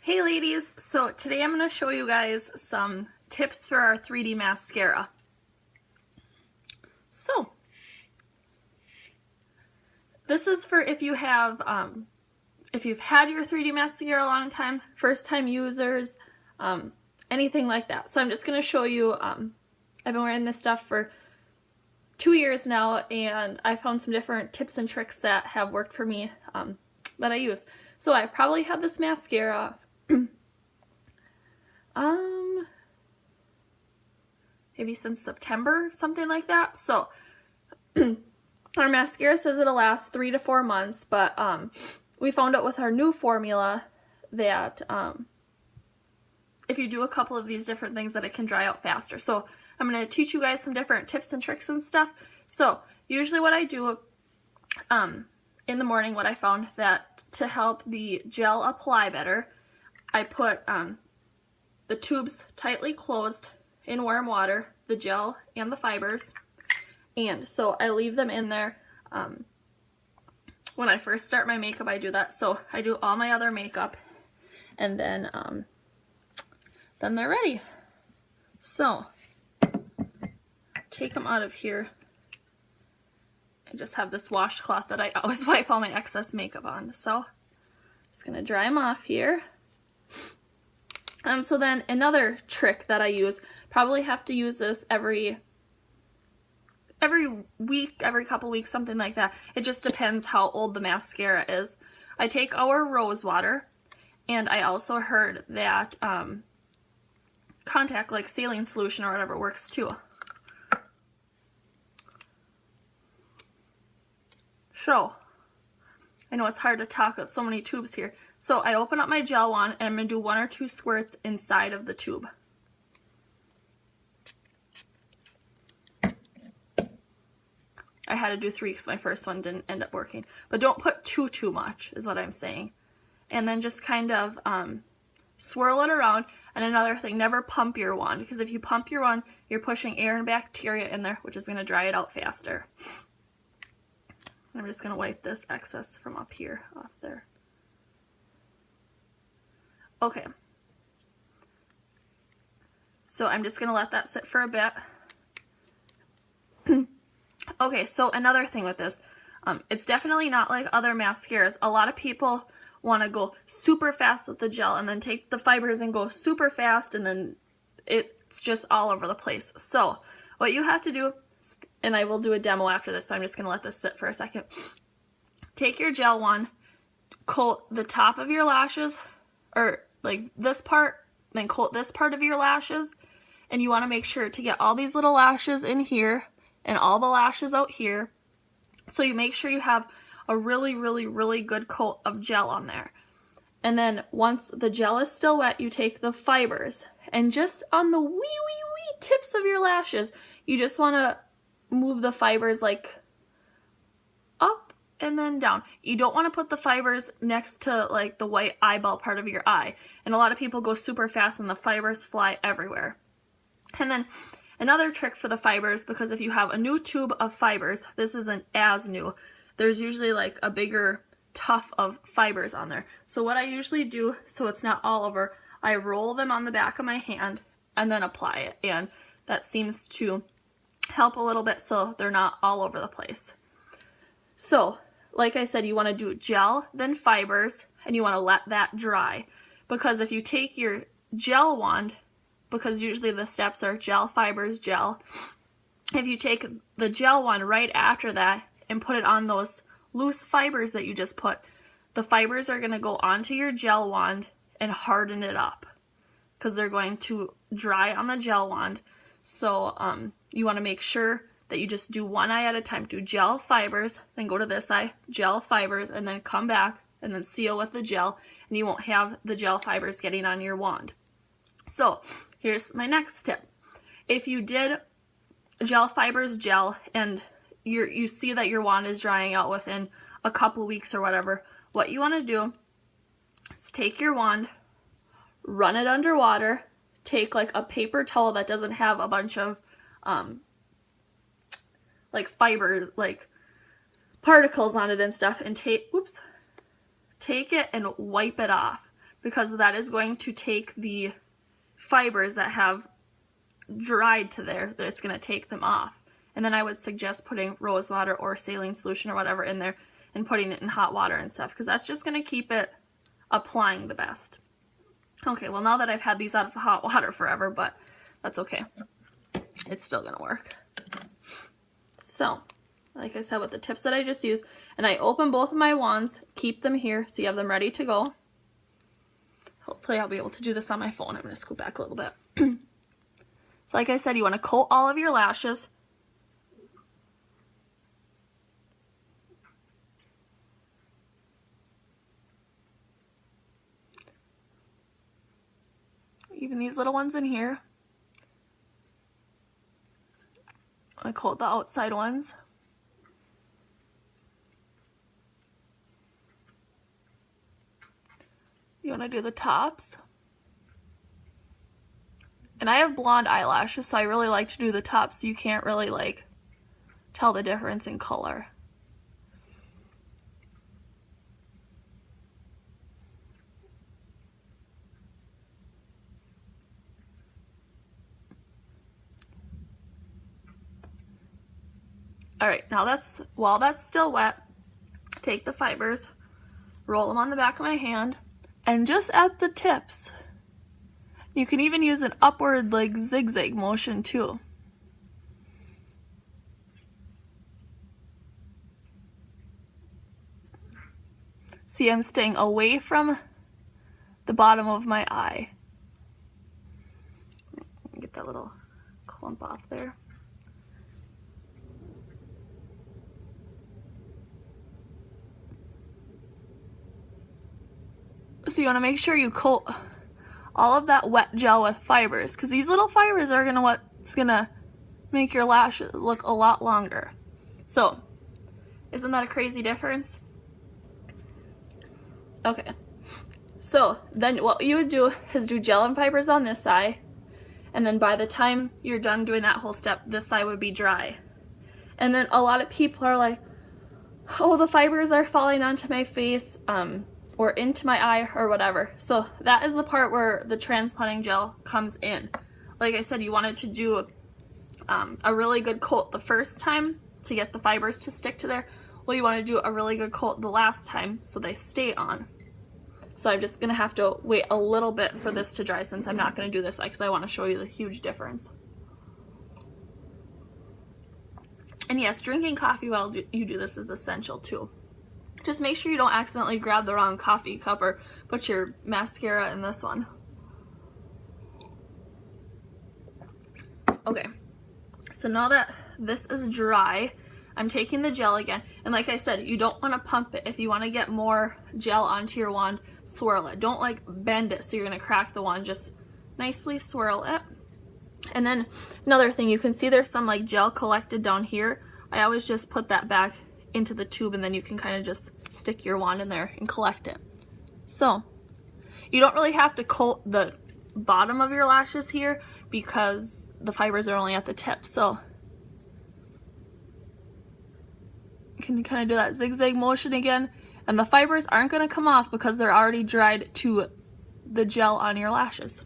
Hey ladies, so today I'm going to show you guys some tips for our 3D mascara. So, this is for if you've had your 3D mascara a long time, first time users, anything like that. So I'm just going to show you, I've been wearing this stuff for 2 years now, and I found some different tips and tricks that have worked for me that I use. So I've probably had this mascara maybe since September, something like that. So our mascara says it'll last 3 to 4 months, but we found out with our new formula that if you do a couple of these different things that it can dry out faster. So I'm going to teach you guys some different tips and tricks and stuff. So usually what I do in the morning, what I found that to help the gel apply better, I put the tubes tightly closed in warm water, the gel and the fibers, and so I leave them in there. When I first start my makeup, I do that. So I do all my other makeup, and then they're ready. So take them out of here. I just have this washcloth that I always wipe all my excess makeup on. So just gonna dry them off here. And so then another trick that I use, probably have to use this every week, every couple weeks, something like that. It just depends how old the mascara is. I take our rose water, and I also heard that contact, like saline solution or whatever, works too. So, I know it's hard to talk with so many tubes here. So I open up my gel wand, and I'm going to do 1 or 2 squirts inside of the tube. I had to do 3 because my first one didn't end up working. But don't put too much, is what I'm saying. And then just kind of swirl it around. And another thing, never pump your wand, because if you pump your wand, you're pushing air and bacteria in there, which is going to dry it out faster. I'm just going to wipe this excess from up here off there. Okay. So I'm just going to let that sit for a bit. Okay, so another thing with this, it's definitely not like other mascaras. A lot of people want to go super fast with the gel and then take the fibers and go super fast, and then it's just all over the place. So what you have to do, and I will do a demo after this, but I'm just going to let this sit for a second. Take your gel wand, coat the top of your lashes, or like this part, then coat this part of your lashes, and you want to make sure to get all these little lashes in here and all the lashes out here. So you make sure you have a really good coat of gel on there. And then once the gel is still wet, you take the fibers, and just on the wee tips of your lashes, you just want to move the fibers like up and then down. You don't want to put the fibers next to like the white eyeball part of your eye. And a lot of people go super fast and the fibers fly everywhere. And then another trick for the fibers, because if you have a new tube of fibers, this isn't as new. There's usually like a bigger tuft of fibers on there. So what I usually do, so it's not all over, I roll them on the back of my hand and then apply it. And that seems to help a little bit so they're not all over the place. So, like I said, you want to do gel, then fibers, and you want to let that dry. Because if you take your gel wand, because usually the steps are gel, fibers, gel, if you take the gel wand right after that and put it on those loose fibers that you just put, the fibers are going to go onto your gel wand and harden it up, because they're going to dry on the gel wand. So you want to make sure that you just do one eye at a time. Do gel, fibers, then go to this eye, gel, fibers, and then come back and then seal with the gel, and you won't have the gel fibers getting on your wand. So here's my next tip. If you did gel, fibers, gel, and you see that your wand is drying out within a couple weeks or whatever, what you want to do is take your wand, run it underwater, take like a paper towel that doesn't have a bunch of like fiber, like particles on it and stuff, and take it and wipe it off. because that is going to take the fibers that have dried to there, that it's going to take them off. And then I would suggest putting rose water or saline solution or whatever in there and putting it in hot water and stuff, because that's just going to keep it applying the best. Okay, well, now that I've had these out of hot water forever, but that's okay. It's still going to work. So, like I said, with the tips that I just used, and I open both of my wands, keep them here so you have them ready to go. Hopefully I'll be able to do this on my phone. I'm going to scoot back a little bit. So like I said, you want to coat all of your lashes. Even these little ones in here. I coat the outside ones. You want to do the tops. And I have blonde eyelashes, so I really like to do the tops so you can't really like tell the difference in color. Alright, now while that's still wet, take the fibers, roll them on the back of my hand, and just at the tips, you can even use an upward like zigzag motion too. See, I'm staying away from the bottom of my eye. Get that little clump off there. So you want to make sure you coat all of that wet gel with fibers, because these little fibers are what's gonna make your lashes look a lot longer. So, isn't that a crazy difference? Okay, so then what you would do is do gel and fibers on this side, and then by the time you're done doing that whole step, this side would be dry. And then a lot of people are like, oh, the fibers are falling onto my face, or into my eye or whatever. So that is the part where the transplanting gel comes in. Like I said, you wanted to do a really good coat the first time to get the fibers to stick to there. Well, you want to do a really good coat the last time so they stay on. So I'm just going to have to wait a little bit for this to dry, since I'm not going to do this because I want to show you the huge difference. And yes, drinking coffee while you do this is essential too. Just make sure you don't accidentally grab the wrong coffee cup or put your mascara in this one. Okay, so now that this is dry, I'm taking the gel again. And like I said, you don't want to pump it. If you want to get more gel onto your wand, swirl it. Don't like bend it so you're going to crack the wand. Just nicely swirl it. And then another thing, you can see there's some like gel collected down here. I always just put that back into the tube, and then you can kind of just stick your wand in there and collect it. So you don't really have to coat the bottom of your lashes here because the fibers are only at the tip. So you can kind of do that zigzag motion again, and the fibers aren't going to come off because they're already dried to the gel on your lashes.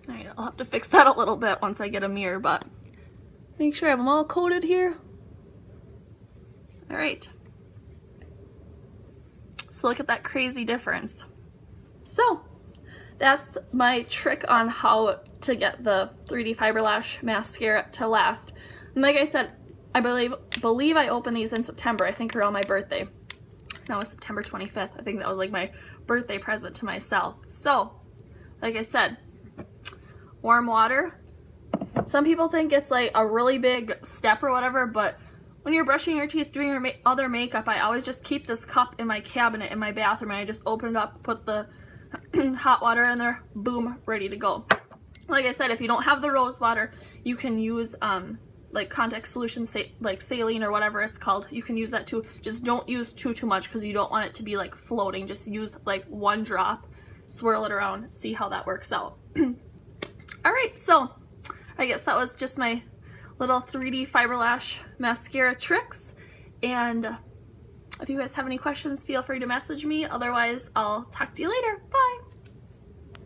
Alright, I'll have to fix that a little bit once I get a mirror, but make sure I have them all coated here. Alright. So look at that crazy difference. So, that's my trick on how to get the 3D Fiber Lash Mascara to last. And like I said, I believe I opened these in September, I think around my birthday. That was September 25th. I think that was like my birthday present to myself. So, like I said, warm water. Some people think it's like a really big step or whatever, but when you're brushing your teeth, doing your other makeup, I always just keep this cup in my cabinet in my bathroom, and I just open it up, put the hot water in there, boom, ready to go. Like I said, if you don't have the rose water, you can use like contact solution, like saline or whatever it's called. You can use that too. Just don't use too much because you don't want it to be like floating. Just use like 1 drop, swirl it around, see how that works out. All right, so I guess that was just my little 3D fiber lash mascara tricks. And if you guys have any questions, feel free to message me. Otherwise, I'll talk to you later. Bye.